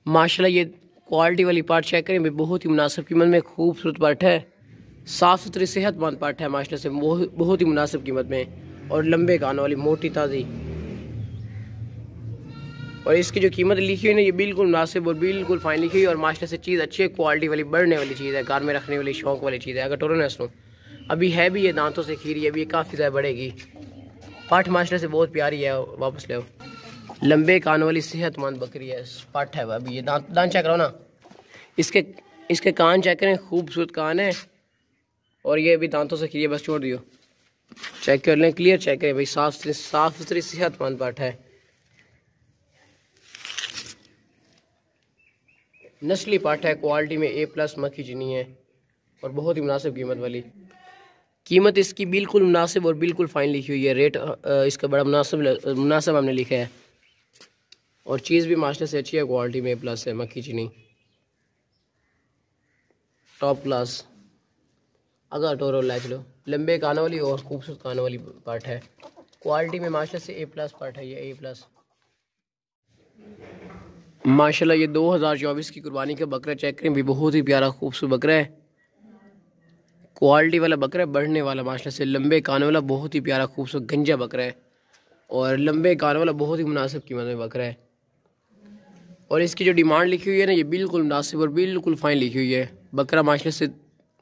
माशाल्लाह ये क्वालिटी वाली पार्ट चेक करें, बहुत ही मुनासिब कीमत में खूबसूरत पार्ट है, साफ़ सुथरी सेहतमंद पार्ट है माशाल्लाह से, बहुत ही मुनासिब कीमत में और लंबे कानों वाली मोटी ताज़ी। और इसकी जो कीमत लिखी हुई है ना, ये बिल्कुल मुनासिब और बिल्कुल फाइन लिखी हुई है और माशाल्लाह से चीज़ अच्छी है, क्वालिटी वाली बढ़ने वाली चीज़ है, घर में रखने वाली शौक वाली चीज़ है। अगर टोरो नस्लों अभी है भी, ये दांतों से खीरी है, अभी ये काफ़ी ज़्यादा बढ़ेगी। पाठ माशाल्लाह से बहुत प्यारी है, वापस ले लंबे कान वाली सेहतमंद बकरी है, पाठ है। अभी ये दांत चेक करो ना, इसके कान चेक करें, खूबसूरत कान है और ये अभी दांतों से खीरी है, बस छोड़ दियो, चेक कर लें, क्लियर चेक करें भाई, साफ सुथरी सेहतमंद पाठ है, नस्ली पाठ है, क्वालिटी में A+ मक्खी चीनी है और बहुत ही मुनासिब कीमत वाली। कीमत इसकी बिल्कुल मुनासिब और बिल्कुल फाइन लिखी हुई है, रेट इसका बड़ा मुनासिब हमने लिखा है और चीज़ भी माशाल्लाह से अच्छी है, क्वालिटी में A+ है, मक्खी चीनी टॉप क्लास। अगर टोरो ला चलो, लंबे कानों वाली और खूबसूरत कानों वाली पार्ट है, क्वालिटी में माशाल्लाह से A+ पार्ट है, ये A+। माशाल्लाह ये 2024 की कुर्बानी का बकरा चेक करें भी, बहुत ही प्यारा खूबसूरत बकरा है, क्वालिटी वाला बकरा है, बढ़ने वाला माशाल्लाह से, लंबे कानों वाला बहुत ही प्यारा खूबसूरत गंजा बकरा है और लंबे कानों वाला बहुत ही मुनासिब कीमत में बकरा है। और इसकी जो डिमांड लिखी हुई है ना, ये बिल्कुल मुनासिब और बिल्कुल फाइन लिखी हुई है। बकरा माशाल्लाह से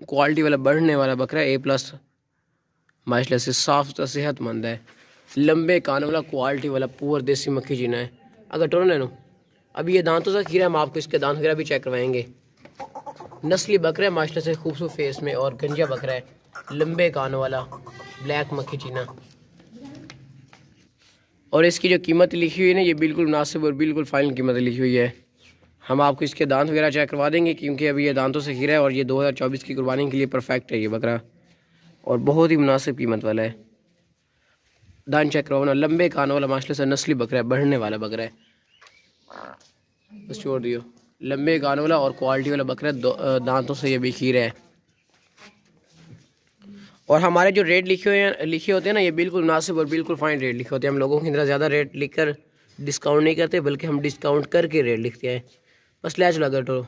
क्वालिटी वाला बढ़ने वाला बकरा है, A+ माशाल्लाह से, साफ सुथरा सेहतमंद है, लंबे कानों वाला क्वालिटी वाला पूरा देसी मक्खी चीना है। अगर टोरो ले लो, अभी ये दांतों से खीरा, हम आपको इसके दांत वगैरह भी चेक करवाएंगे। नस्ली बकरा है माशाल्लाह से, खूबसूरत फेस में और गंजा बकरा है, लंबे कानों वाला ब्लैक मक्खी चीना। और इसकी जो कीमत लिखी हुई है ना, ये बिल्कुल मुनासिब और बिल्कुल फाइनल कीमत लिखी हुई है। हम आपको इसके दांत वगैरह चेक करवा देंगे, क्योंकि अभी ये दांतों से खीरा है और ये 2024 की कुर्बानी के लिए परफेक्ट है ये बकरा और बहुत ही मुनासिब कीमत वाला है। दांत चेक करवाना, लंबे कानों वाला माशाल्लाह से नस्ली बकरा है, बढ़ने वाला बकरा है, बस छोड़ दियो, लंबे कानों वाला और क्वालिटी वाला बकरा, दांतों से ये भी खीरा है। और हमारे जो रेट लिखे होते हैं ना, ये बिल्कुल मुनासिब और बिल्कुल फाइन रेट लिखे होते हैं। हम लोगों की तरह ज़्यादा रेट लिखकर डिस्काउंट नहीं करते, बल्कि हम डिस्काउंट करके रेट लिखते हैं। बस ले चला कर टो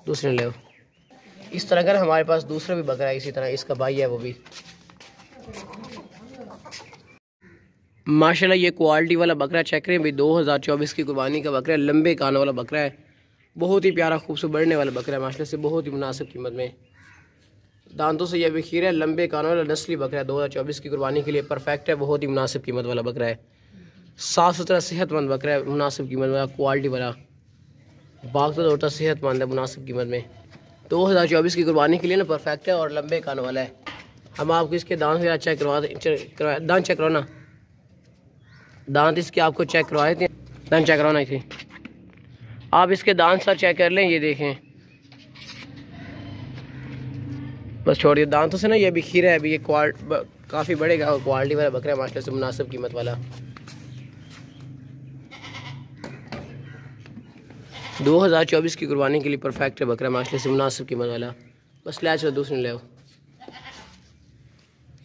दूसरे ले, इस तरह कर हमारे पास दूसरा भी बकरा है इसी तरह, इसका भाई है वो भी माशाल्लाह। ये क्वालिटी वाला बकरा चेक करें भाई, 2024 की कुर्बानी का बकरा है, लंबे कानों वाला बकरा है, बहुत ही प्यारा खूबसूरत बढ़ने वाला बकरा है माशाल्लाह से, बहुत ही मुनासिब कीमत में, दांतों से यह भी खीरा है, लंबे कानों वाला नस्ली बकरा है, 2024 की कुर्बानी के लिए परफेक्ट है, बहुत ही मुनासिब कीमत वाला बकरा है, साफ़ सुथरा सेहतमंद बकरा है, मुनासिब कीमत वाला, क्वालिटी वाला, भागता दौड़ता सेहतमंद है, मुनासिब कीमत में, 2024 की कुर्बानी के लिए ना परफेक्ट है और लंबे कानों वाला है। हम आपको इसके दांत वगैरह चेक दांत चेक करवाओ ना, दांत इसके आपको चेक करवाए थे, दांत चेक करवाना थे आप, इसके दांत सर चेक कर लें, ये देखें, बस छोड़िए, दांतों से ना ये भी खीरा है, अभी ये काफ़ी बढ़ेगा और क्वालिटी वाला बकरा है माशाल्लाह से, मुनासिब कीमत वाला, 2024 की कुर्बानी के लिए परफेक्ट है बकरा माशाल्लाह से, मुनासिब कीमत वाला। बस ले चलो दूसरे ले आओ,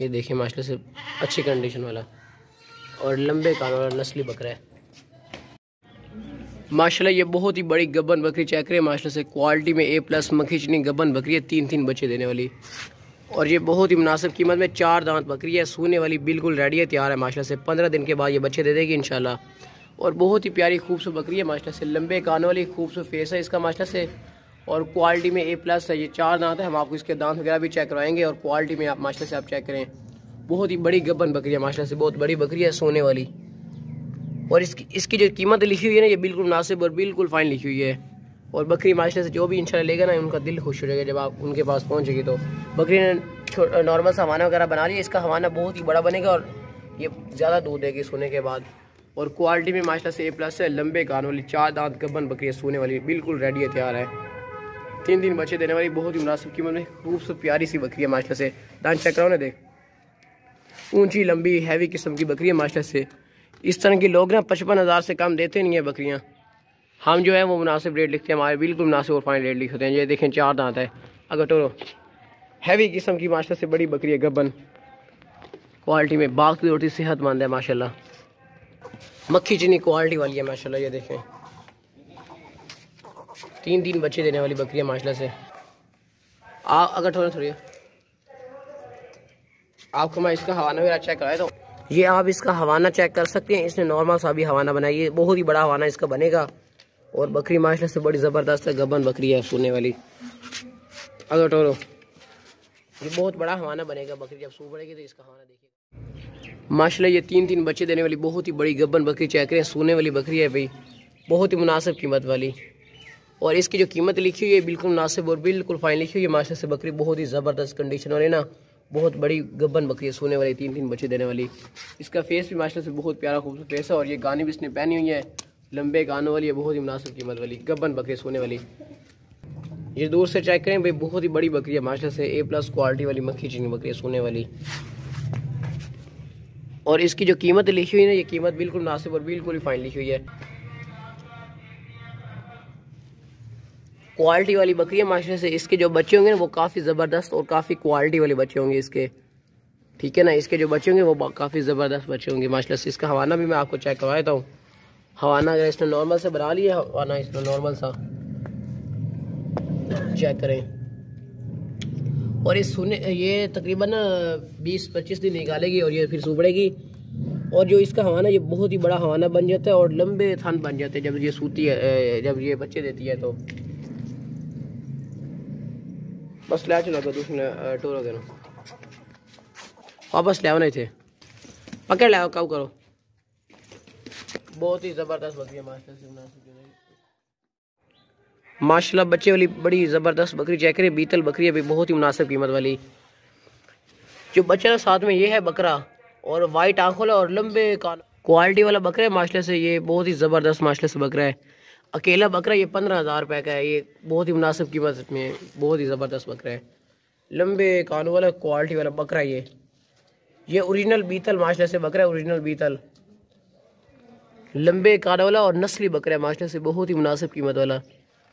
ये देखिए माशाल्लाह से अच्छी कंडीशन वाला और लंबे कानों वाला नस्ली बकरा है माशाल्लाह। ये बहुत ही बड़ी गब्बन बकरी चेक करें माशाल्लाह से, क्वालिटी में A+ मक्खी चीनी गब्बन बकरी है, 3 बच्चे देने वाली और ये बहुत ही मुनासिब कीमत में 4 दांत बकरी है, सूने वाली, बिल्कुल रेडी है, तैयार है माशाल्लाह से, 15 दिन के बाद ये बच्चे दे देगी इंशाल्लाह। और बहुत ही प्यारी खूबसूरत बकरी है माशाल्लाह से, लंबे कानों वाली खूबसूरत फेस है इसका माशाल्लाह से और क्वालिटी में A+ है, ये 4 दांत है। हम आपको इसके दांत वगैरह भी चेक करवाएंगे और क्वालिटी में आप माशाल्लाह से आप चेक करें, बहुत ही बड़ी गब्बन बकरी है माशाल्लाह से, बहुत बड़ी बकरी है, सोने वाली। और इसकी जो कीमत लिखी हुई है ना, ये बिल्कुल मुनासिब और बिल्कुल फाइन लिखी हुई है और बकरी माशाल्लाह से जो भी इंशाल्लाह लेगा ना, उनका दिल खुश हो जाएगा जब आप उनके पास पहुंचेगी। तो बकरी ने नॉर्मल सा हवाना वगैरह बना लिया, इसका हवाना बहुत ही बड़ा बनेगा और ये ज़्यादा दूध देगी सोने के बाद और क्वालिटी में माशाल्लाह से A+ है, लंबे कान वाली, 4 दांत गब्बन बकरी है, सोने वाली, बिल्कुल रेडी है, तैयार है, 3 बच्चे देने वाली, बहुत ही मुनासिब कीमत में खूबसूरत प्यारी सी बकरी है माशाल्लाह से। दांत चेक कराओ ना, देख, ऊंची लंबी हैवी किस्म की बकरी है माशाल्लाह से। इस तरह के लोग ना 55,000 से कम देते नहीं है बकरियां, हम जो है वो मुनासिब रेट लिखते हैं, हमारे बिल्कुल मुनासिब और फाइन रेट लिखते हैं। ये देखें 4 दांत है, अगर टोरो हैवी किस्म की माशाल्लाह से बड़ी बकरी है, गब्बन क्वालिटी में, भागती दौड़ती सेहतमंद है माशाल्लाह, मक्खी चीनी क्वालिटी वाली है माशाल्लाह। ये देखें तीन बच्चे देने वाली बकरी है माशाल्लाह से। अगर थोड़ी आपको मैं इसका हवाना भी चेक कराया तो ये आप इसका हवाना चेक कर सकते हैं। इसने नॉर्मल सा भी हवाना बनाया, ये बहुत ही बड़ा हवाना इसका बनेगा। और बकरी माशाल्लाह से बड़ी ज़बरदस्त है, गबन बकरी है सोने वाली। अगर टोरो ये बहुत बड़ा हवाना बनेगा, बकरी जब सू बढ़ेगी तो इसका हवाना देखिए माशाल्लाह। ये तीन बच्चे देने वाली बहुत ही बड़ी गबन बकरी चेक करें, सोने वाली बकरी है भाई, बहुत ही मुनासिब कीमत वाली। और इसकी जो कीमत लिखी हुई है बिल्कुल मुनासिब और बिल्कुल फाइन लिखी हुई है माशाल्लाह से। बकरी बहुत ही ज़बरदस्त कंडीशन वाली ना, बहुत बड़ी गबन बकरी है सोने वाली, तीन बच्चे देने वाली। इसका फेस भी माशाल्लाह से बहुत प्यारा खूबसूरत फेस है। और ये गाने भी इसने पहनी हुई है, लंबे गानों वाली है, बहुत ही मुनासिब कीमत वाली गबन बकरी सोने वाली। ये दूर से चेक करें भाई, बहुत ही बड़ी बकरी है माशाल्लाह से, A+ क्वालिटी वाली मक्खी चीनी बकरी है सोने वाली। और इसकी जो कीमत लिखी हुई है ना, ये कीमत बिल्कुल मुनासिब और बिल्कुल ही फाइन लिखी हुई है। क्वालिटी वाली बकरी है माशाल्लाह से। इसके जो बच्चे होंगे ना वो काफ़ी ज़बरदस्त और काफ़ी क्वालिटी वाले बच्चे होंगे इसके, ठीक है ना। इसके जो बच्चे होंगे वो काफ़ी ज़बरदस्त बच्चे होंगे माशाल्लाह से। इसका हवाना भी मैं आपको चेक करवा देता हूँ। हवाना अगर इसने नॉर्मल से बना लिया, हवाना इसने नॉर्मल सा चेक करें। और ये तकरीबन 20-25 दिन निकालेगी और ये फिर सूबड़ेगी। और जो इसका हवाना ये बहुत ही बड़ा हवाना बन जाता है और लंबे थन बन जाते हैं जब ये सूती है, जब ये बच्चे देती है तो। बस ले चलो उसने टोरो करो वापस ले नहीं थे, पकड़ लाओ कब करो। बहुत ही ज़बरदस्त बकरी है माशाल्लाह। बच्चे वाली बड़ी ज़बरदस्त बकरी चेक करें, बीतल बकरी है भी, बहुत ही मुनासिब कीमत वाली। जो बच्चा ना साथ में ये है बकरा, और वाइट आंखों और लंबे कान, क्वालिटी वाला बकरा है माशाल्लाह से। ये बहुत ही ज़बरदस्त माशाल्लाह से बकरा है। अकेला बकरा ये 15,000 रुपये का है। ये बहुत ही मुनासिब कीमत में, बहुत ही ज़बरदस्त बकरा है, लंबे कानों वाला क्वालिटी वाला बकरा है। ये ओरिजिनल बीतल माशाल्लाह से बकरा है, ओरिजिनल बीतल लंबे कानों वाला और नस्ली बकरा है माशाल्लाह से, बहुत ही मुनासिब कीमत वाला।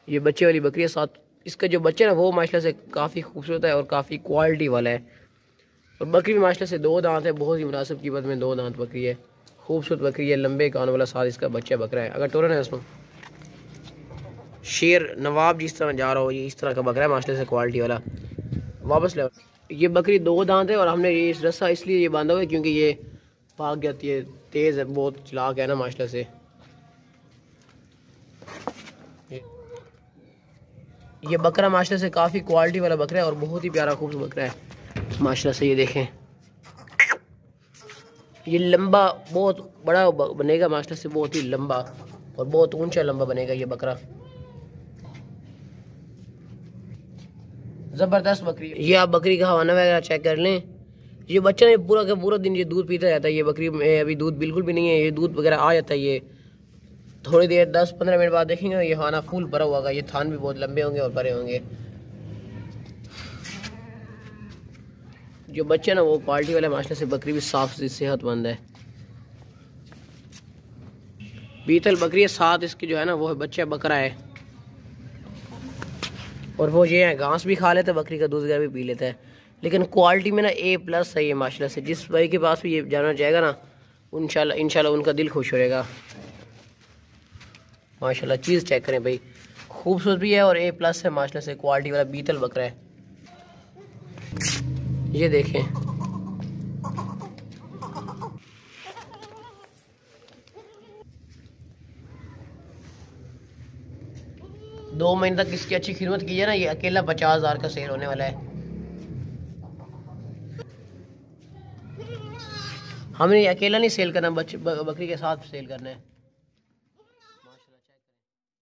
ये बच्चे वाली बकरी है। साथ इसका जो बच्चा है ना वो माशाल्लाह से काफ़ी खूबसूरत है और काफ़ी क्वालिटी वाला है। और बकरी भी माशाल्लाह से 2 दांत है, बहुत ही मुनासिब कीमत में 2 दांत बकरी है, खूबसूरत बकरी है, लंबे कानों वाला। साथ इसका बच्चा बकरा है। अगर टोरन है इसमें शेर नवाब जिस तरह जा रहा हो, ये इस तरह का बकरा है माशाल्लाह से, क्वालिटी वाला। वापस ले। ये बकरी 2 दांत है और हमने ये इस रस्सा इसलिए ये बांधा हुआ है क्योंकि ये भाग जाती है, तेज़ है, बहुत चालाक है ना माशाल्लाह से। ये बकरा माशाल्लाह से काफ़ी क्वालिटी वाला बकरा है और बहुत ही प्यारा खूबसूरत बकरा है माशाल्लाह से। ये देखें, ये लंबा बहुत बड़ा बनेगा माशाल्लाह से, बहुत ही लंबा और बहुत ऊंचा लंबा बनेगा ये बकरा, ज़बरदस्त बकरी। ये आप बकरी का हवाना वगैरह चेक कर लें। ये बच्चा ने पूरा का पूरा दिन ये दूध पीता रहता है। ये बकरी में अभी दूध बिल्कुल भी नहीं है, ये दूध वगैरह आ जाता है। ये थोड़ी देर 10-15 मिनट बाद देखेंगे ये हवाना फुल भरा हुआ, ये थान भी बहुत लंबे होंगे और भरे होंगे। जो बच्चा ना वो क्वालिटी वाला माशाल्लाह से, बकरी भी साफ सेहतमंद है, बीतल बकरी है। साथ इसकी जो है ना वो बच्चा बकरा है। और वो ये है घास भी खा लेता है, बकरी का दूध वगैरह भी पी लेता है। लेकिन क्वालिटी में ना A+ है ये माशाल्लाह से। जिस भाई के पास भी ये जानवर जाएगा ना इंशाल्लाह उनका दिल खुश हो जाएगा माशाल्लाह। चीज़ चेक करें भाई, खूबसूरत भी है और A+ है माशाल्लाह से, क्वालिटी वाला बीतल बकरा है। ये देखें, दो महीने तक इसकी अच्छी खिदमत कीजिए ना, ये अकेला 50,000 का सेल होने वाला है। हमने ये अकेला नहीं सेल करना, बकरी के साथ सेल करना है।